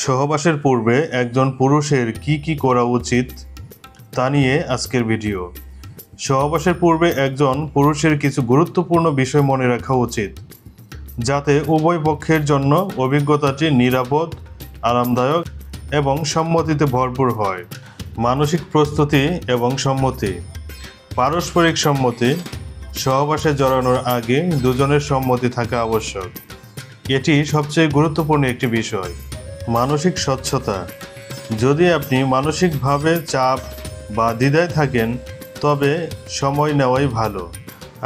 সহবাসের পূর্বে একজন পুরুষের কি করা উচিত তা নিয়ে আজকের ভিডিও। সহবাসের পূর্বে একজন পুরুষের কিছু গুরুত্বপূর্ণ বিষয় মনে রাখা উচিত, যাতে উভয় পক্ষের জন্য অভিজ্ঞতাটি নিরাপদ, আরামদায়ক এবং সম্মতিতে ভরপুর হয়। মানসিক প্রস্তুতি এবং সম্মতি। পারস্পরিক সম্মতি। সহবাসে জড়ানোর আগে দুজনের সম্মতি থাকা আবশ্যক। এটি সবচেয়ে গুরুত্বপূর্ণ একটি বিষয়। মানসিক স্বচ্ছতা। যদি আপনি মানসিকভাবে চাপ বা দ্বিধায় থাকেন, তবে সময় নেওয়াই ভালো।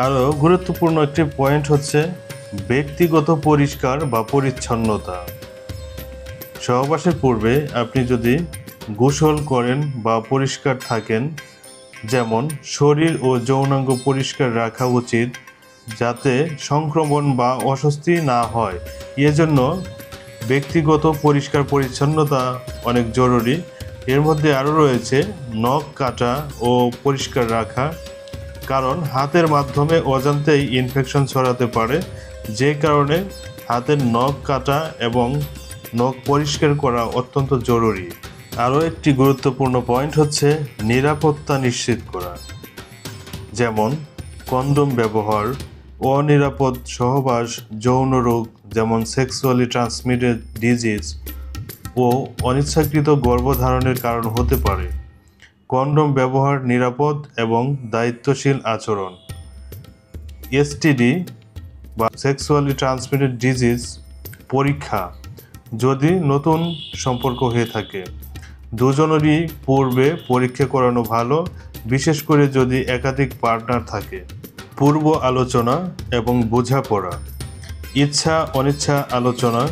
আরও গুরুত্বপূর্ণ একটি পয়েন্ট হচ্ছে ব্যক্তিগত পরিষ্কার বা পরিচ্ছন্নতা। সহবাসের পূর্বে আপনি যদি গোসল করেন বা পরিষ্কার থাকেন, যেমন শরীর ও যৌনাঙ্গ পরিষ্কার রাখা উচিত, যাতে সংক্রমণ বা অস্বস্তি না হয়। এজন্য ব্যক্তিগত পরিষ্কার পরিচ্ছন্নতা অনেক জরুরি। এর মধ্যে আরও রয়েছে নখ কাটা ও পরিষ্কার রাখা, কারণ হাতের মাধ্যমে অজান্তেই ইনফেকশন ছড়াতে পারে, যে কারণে হাতের নখ কাটা এবং নখ পরিষ্কার করা অত্যন্ত জরুরি। আরও একটি গুরুত্বপূর্ণ পয়েন্ট হচ্ছে নিরাপত্তা নিশ্চিত করা, যেমন কন্ডোম ব্যবহার, অনিরাপদ সহবাস, যৌন রোগ যেমন সেক্সুয়ালি ট্রান্সমিটেড ডিজিজ ও অনিচ্ছাকৃত গর্ভধারণের কারণ হতে পারে। কন্ডোম ব্যবহার নিরাপদ এবং দায়িত্বশীল আচরণ। এসটিডি বা সেক্সুয়ালি ট্রান্সমিটেড ডিজিজ পরীক্ষা, যদি নতুন সম্পর্ক হয়ে থাকে। দুজনেরই পূর্বে পরীক্ষা করানো ভালো, বিশেষ করে যদি একাধিক পার্টনার থাকে। পূর্ব আলোচনা এবং বোঝাপড়া। ইচ্ছা অনিচ্ছা আলোচনা,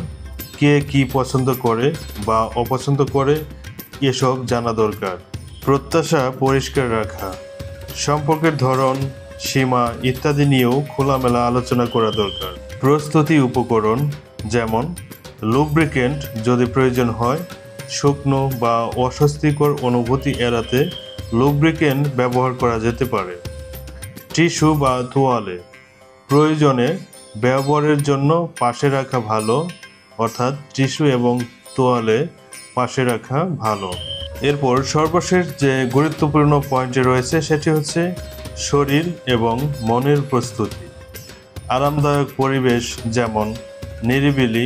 কে কী পছন্দ করে বা অপছন্দ করে এসব জানা দরকার। প্রত্যাশা পরিষ্কার রাখা। সম্পর্কের ধরন, সীমা ইত্যাদি নিয়েও খোলামেলা আলোচনা করা দরকার। প্রস্তুতি উপকরণ, যেমন লুব্রিকেন্ট যদি প্রয়োজন হয়। শুকনো বা অস্বস্তিকর অনুভূতি এড়াতে লুব্রিকেন্ট ব্যবহার করা যেতে পারে। টিস্যু বা তোয়ালে প্রয়োজনে ব্যবহারের জন্য পাশে রাখা ভালো, অর্থাৎ টিস্যু এবং তোয়ালে পাশে রাখা ভালো। এরপর সর্বশেষ যে গুরুত্বপূর্ণ পয়েন্টে রয়েছে সেটি হচ্ছে শরীর এবং মনের প্রস্তুতি। আরামদায়ক পরিবেশ, যেমন নিরিবিলি,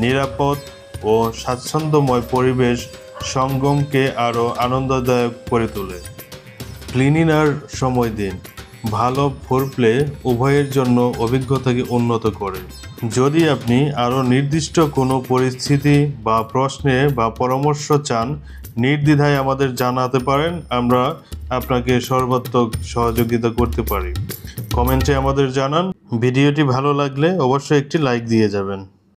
নিরাপদ ও স্বাচ্ছন্দ্যময় পরিবেশ সঙ্গমকে আরও আনন্দদায়ক করে তোলে। ক্লিনিনার সময় দিন। ভালো ফোরপ্লে উভয়ের জন্য অভিজ্ঞতাকে উন্নত করে। যদি আপনি আরও নির্দিষ্ট কোনো পরিস্থিতি বা প্রশ্নে বা পরামর্শ চান, নির্দ্বিধায় আমাদের জানাতে পারেন। আমরা আপনাকে সর্বাত্মক সহযোগিতা করতে পারি। কমেন্টে আমাদের জানান। ভিডিওটি ভালো লাগলে অবশ্যই একটি লাইক দিয়ে যাবেন।